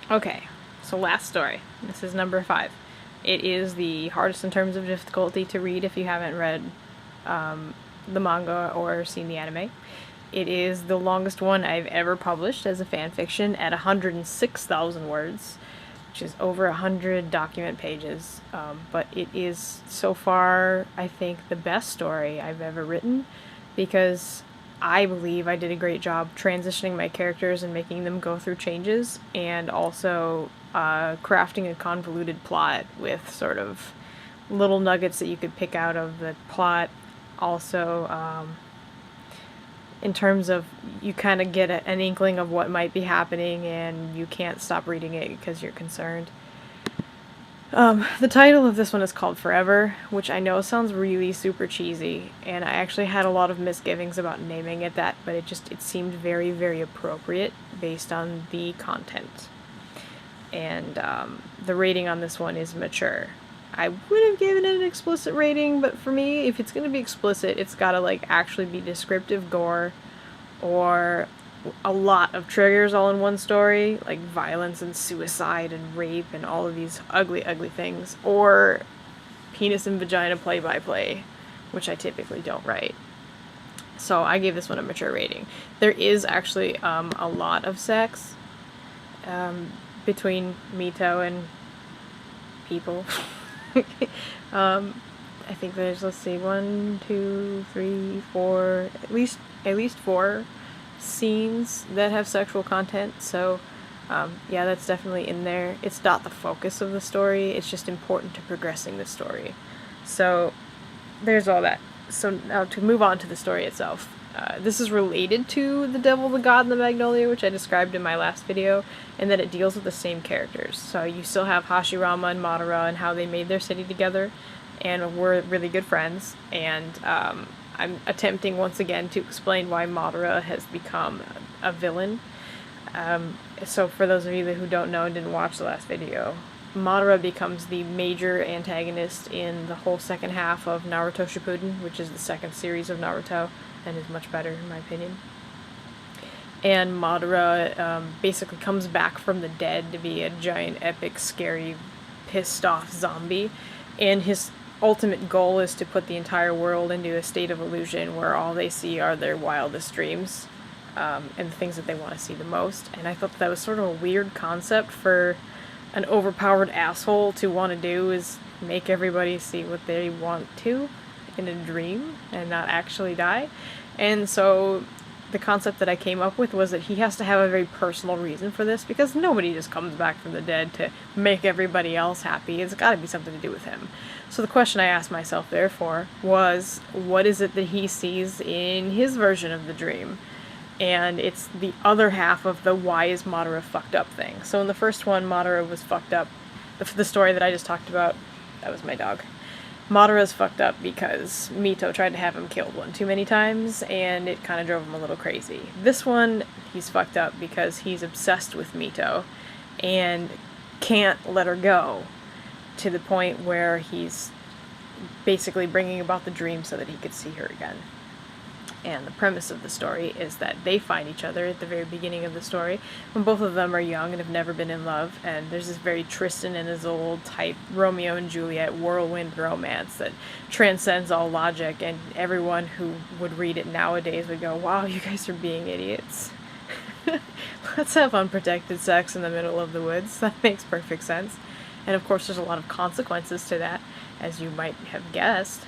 Okay, so last story. This is number 5. It is the hardest in terms of difficulty to read if you haven't read the manga or seen the anime. It is the longest one I've ever published as a fan fiction at 106,000 words, which is over 100 document pages. But it is so far, I think, the best story I've ever written because I believe I did a great job transitioning my characters and making them go through changes, and also crafting a convoluted plot with sort of little nuggets that you could pick out of the plot. Also, in terms of you kind of get an inkling of what might be happening, and you can't stop reading it because you're concerned. The title of this one is called Forever, which I know sounds really super cheesy, and I actually had a lot of misgivings about naming it that, but it seemed very, very appropriate based on the content. And the rating on this one is mature. I would have given it an explicit rating, but for me, if it's going to be explicit, it's got to actually be descriptive gore or a lot of triggers all in one story, like violence and suicide and rape and all of these ugly, ugly things, or penis and vagina play-by-play, which I typically don't write. So I gave this one a mature rating. There is actually a lot of sex between Mito and people. I think there's, let's see, 1, 2, 3, 4, at least 4 scenes that have sexual content, so yeah, that's definitely in there. It's not the focus of the story, it's just important to progressing the story. So there's all that. So now to move on to the story itself. This is related to The Devil, the God, and the Magnolia, which I described in my last video, and that it deals with the same characters. So you still have Hashirama and Madara and how they made their city together, and were really good friends, and I'm attempting once again to explain why Madara has become a villain. So for those of you who don't know and didn't watch the last video, Madara becomes the major antagonist in the whole second half of Naruto Shippuden, which is the second series of Naruto, and is much better in my opinion. And Madara basically comes back from the dead to be a giant, epic, scary, pissed off zombie, and his ultimate goal is to put the entire world into a state of illusion where all they see are their wildest dreams, and the things that they want to see the most. And I thought that was sort of a weird concept for an overpowered asshole to want to do, is make everybody see what they want to in a dream and not actually die. And so the concept that I came up with was that he has to have a very personal reason for this, because nobody just comes back from the dead to make everybody else happy. It's got to be something to do with him. So the question I asked myself, therefore, was, what is it that he sees in his version of the dream? And it's the other half of the why is Madara fucked up thing. So in the first one, Madara was fucked up. The story that I just talked about, that was my dog. Madara's fucked up because Mito tried to have him killed one too many times, and it kind of drove him a little crazy. This one, he's fucked up because he's obsessed with Mito and can't let her go, to the point where he's basically bringing about the dream so that he could see her again. And the premise of the story is that they find each other at the very beginning of the story, when both of them are young and have never been in love, and there's this very Tristan and Isolde type Romeo and Juliet whirlwind romance that transcends all logic, and everyone who would read it nowadays would go, wow, you guys are being idiots. Let's have unprotected sex in the middle of the woods. That makes perfect sense. And of course there's a lot of consequences to that, as you might have guessed.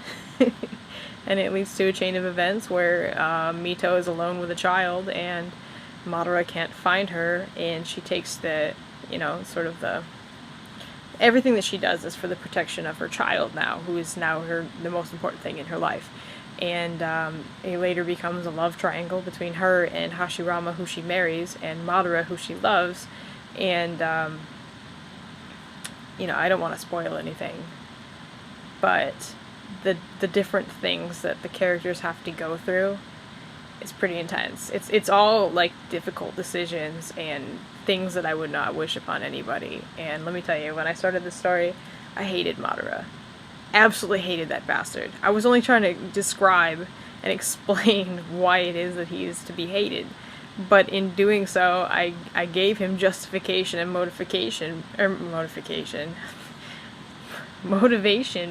And it leads to a chain of events where Mito is alone with a child, and Madara can't find her, and she takes the, sort of everything that she does is for the protection of her child now, who is now the most important thing in her life. And it later becomes a love triangle between her and Hashirama, who she marries, and Madara, who she loves. And I don't want to spoil anything, but the different things that the characters have to go through is pretty intense. It's all difficult decisions and things that I would not wish upon anybody. And let me tell you, when I started this story, I hated Madara. Absolutely hated that bastard. I was only trying to describe and explain why it is that he is to be hated. But in doing so, I gave him justification and motivation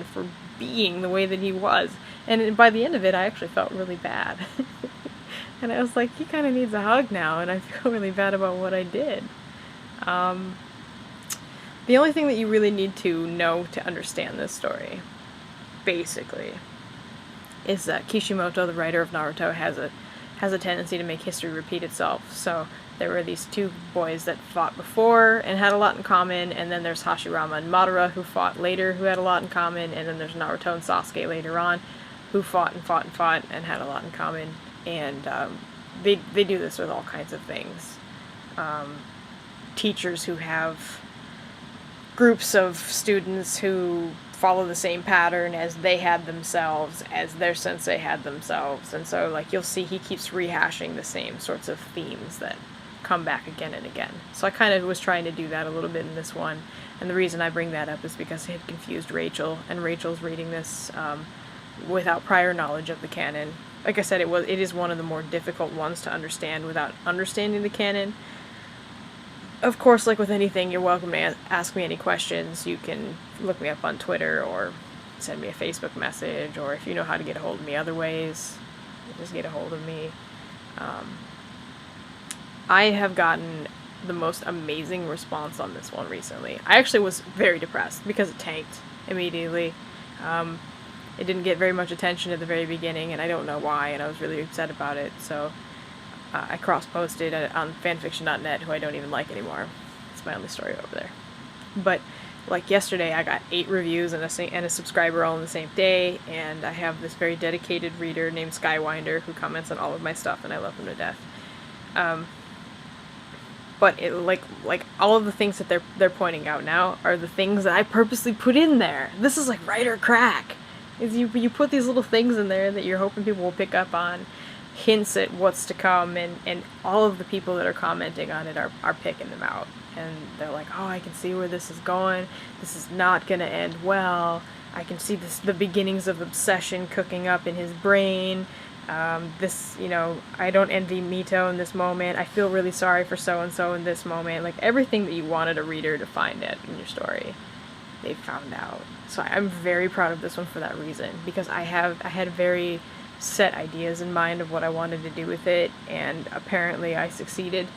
for being the way that he was. And by the end of it, I actually felt really bad. And I was like, he kind of needs a hug now, and I feel really bad about what I did. The only thing that you really need to know to understand this story, basically, is that Kishimoto, the writer of Naruto, has a tendency to make history repeat itself. So there were these two boys that fought before and had a lot in common, and then there's Hashirama and Madara who fought later who had a lot in common, and then there's Naruto and Sasuke later on who fought and had a lot in common. And they do this with all kinds of things. Teachers who have groups of students who follow the same pattern as they had themselves, as their sensei had themselves. And so, like, you'll see he keeps rehashing the same sorts of themes that come back again and again. So I kind of was trying to do that a little bit in this one. And the reason I bring that up is because it had confused Rachel, and Rachel's reading this without prior knowledge of the canon. Like I said, it is one of the more difficult ones to understand without understanding the canon. Of course, like with anything, you're welcome to ask me any questions. You can look me up on Twitter or send me a Facebook message, or if you know how to get a hold of me other ways, just get a hold of me. I have gotten the most amazing response on this one recently. I actually was very depressed because it tanked immediately. It didn't get very much attention at the very beginning, and I don't know why, and I was really upset about it, so I cross-posted on fanfiction.net, who I don't even like anymore. It's my only story over there. But, like, yesterday I got 8 reviews and a subscriber all in the same day, and I have this very dedicated reader named Skywinder who comments on all of my stuff, and I love him to death. But it, like all of the things that they're pointing out now are the things that I purposely put in there. This is like writer crack. Is you put these little things in there that you're hoping people will pick up on, hints at what's to come, and all of the people that are commenting on it are picking them out. And they're like, oh, I can see where this is going. This is not going to end well. I can see the beginnings of obsession cooking up in his brain. I don't envy Mito in this moment. I feel really sorry for so-and-so in this moment. Like, everything that you wanted a reader to find out in your story, they found out. So I'm very proud of this one for that reason, because I had very set ideas in mind of what I wanted to do with it, and apparently I succeeded.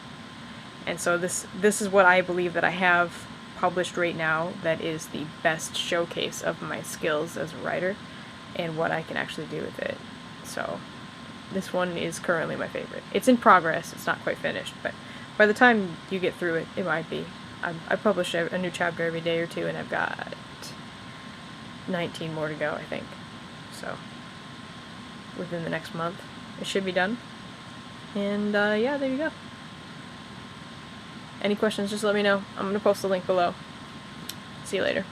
And so this is what I believe that I have published right now that is the best showcase of my skills as a writer and what I can actually do with it. So this one is currently my favorite. It's in progress, it's not quite finished, but by the time you get through it, it might be. I publish a new chapter every day or two, and I've got 19 more to go, I think. So within the next month, it should be done. And yeah, there you go. Any questions, just let me know. I'm going to post the link below. See you later.